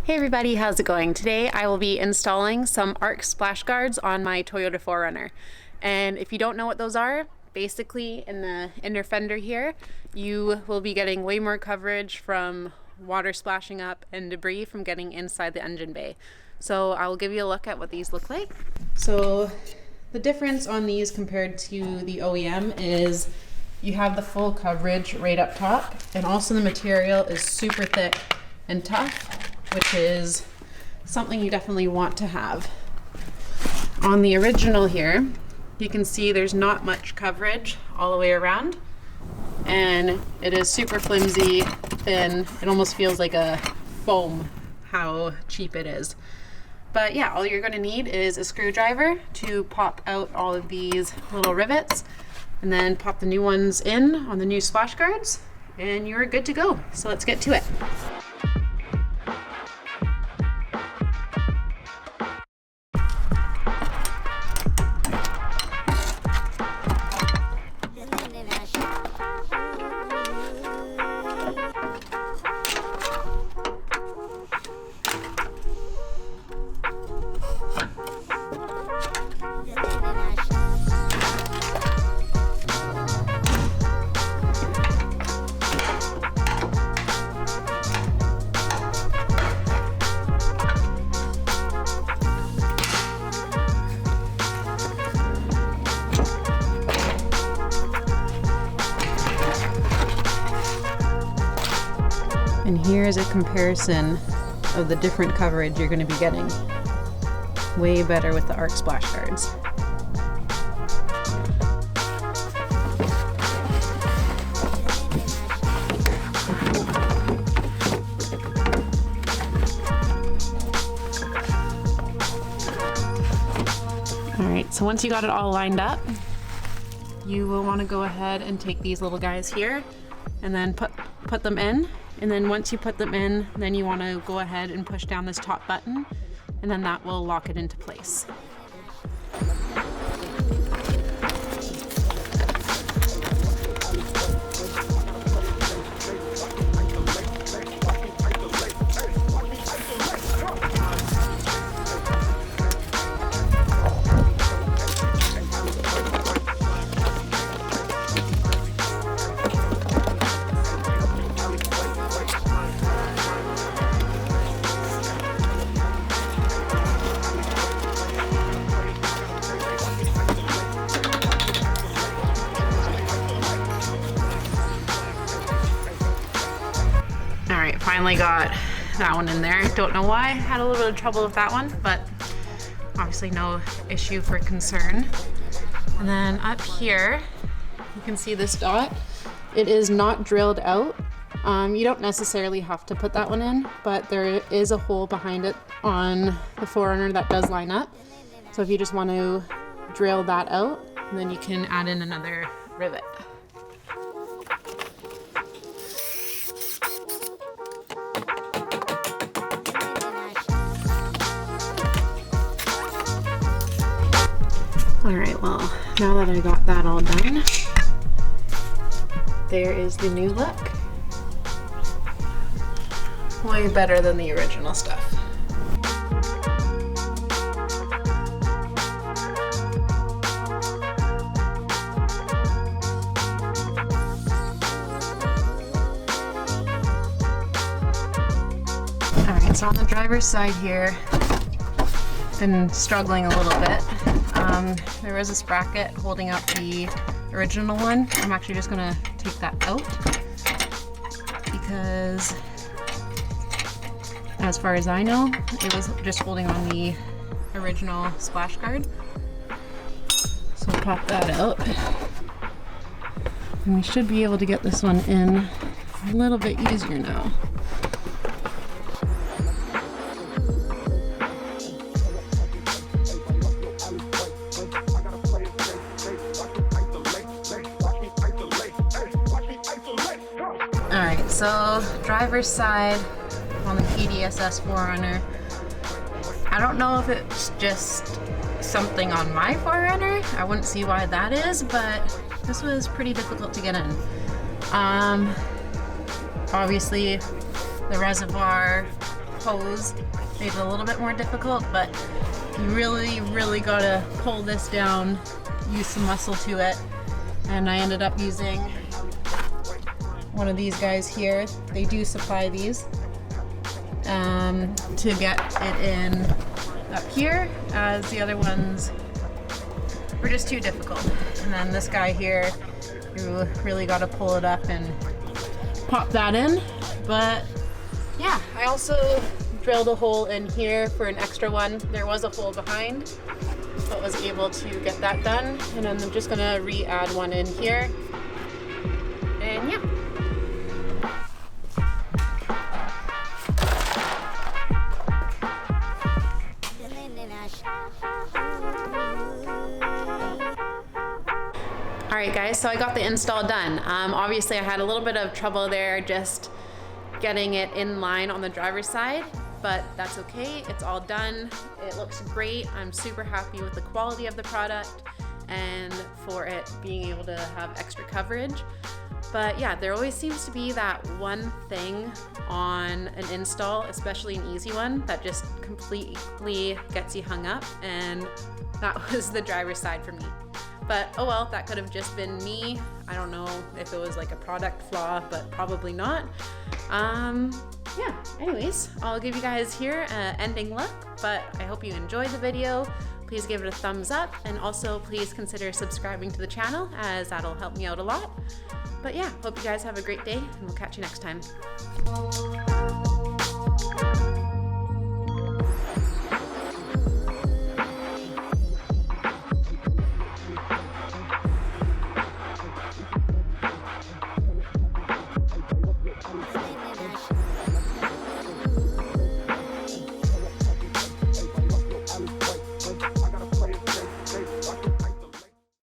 Hey everybody, how's it going? Today I will be installing some Ark Splash Guards on my Toyota 4Runner. And if you don't know what those are, basically in the inner fender here, you will be getting way more coverage from water splashing up and debris from getting inside the engine bay. So I will give you a look at what these look like. So the difference on these compared to the OEM is you have the full coverage right up top, and also the material is super thick and tough, which is something you definitely want to have. On the original here, you can see there's not much coverage all the way around, and it is super flimsy, thin. It almost feels like a foam, how cheap it is. But yeah, all you're gonna need is a screwdriver to pop out all of these little rivets, and then pop the new ones in on the new splash guards, and you're good to go. So let's get to it. And here is a comparison of the different coverage you're going to be getting. Way better with the Ark Splash Guards. Alright, so once you got it all lined up, you will want to go ahead and take these little guys here and then put them in. And then once you put them in, then you want to go ahead and push down this top button, and then that will lock it into place. Finally got that one in there. Don't know why, had a little bit of trouble with that one, but obviously no issue for concern. And then up here, you can see this dot. It is not drilled out. You don't necessarily have to put that one in, but there is a hole behind it on the 4Runner that does line up. So if you just want to drill that out, then you can add in another rivet. Alright, well, now that I got that all done, there is the new look. Way better than the original stuff. Alright, so on the driver's side here, been struggling a little bit. There is a sprocket holding up the original one. I'm actually just gonna take that out because, as far as I know, it was just holding on the original splash guard. So we'll pop that out. And we should be able to get this one in a little bit easier now. Alright, so driver's side on the PDSS 4Runner. I don't know if it's just something on my 4Runner. I wouldn't see why that is, but this was pretty difficult to get in. Obviously the reservoir hose made it a little bit more difficult, but you really gotta pull this down, use some muscle to it. And I ended up using one of these guys here. They do supply these to get it in up here, as the other ones were just too difficult. And then this guy here, you really got to pull it up and pop that in. But yeah, I also drilled a hole in here for an extra one. There was a hole behind, but was able to get that done. And then I'm just gonna re-add one in here. And yeah. Alright guys, so I got the install done. Obviously I had a little bit of trouble there just getting it in line on the driver's side, but that's okay, it's all done. It looks great. I'm super happy with the quality of the product and for it being able to have extra coverage. But yeah, there always seems to be that one thing on an install, especially an easy one, that just completely gets you hung up, and that was the driver's side for me. But oh well, that could have just been me. I don't know if it was like a product flaw, but probably not. Yeah, anyways, I'll give you guys here an ending look, but I hope you enjoyed the video. Please give it a thumbs up, and also please consider subscribing to the channel, as that'll help me out a lot. But yeah, hope you guys have a great day, and we'll catch you next time.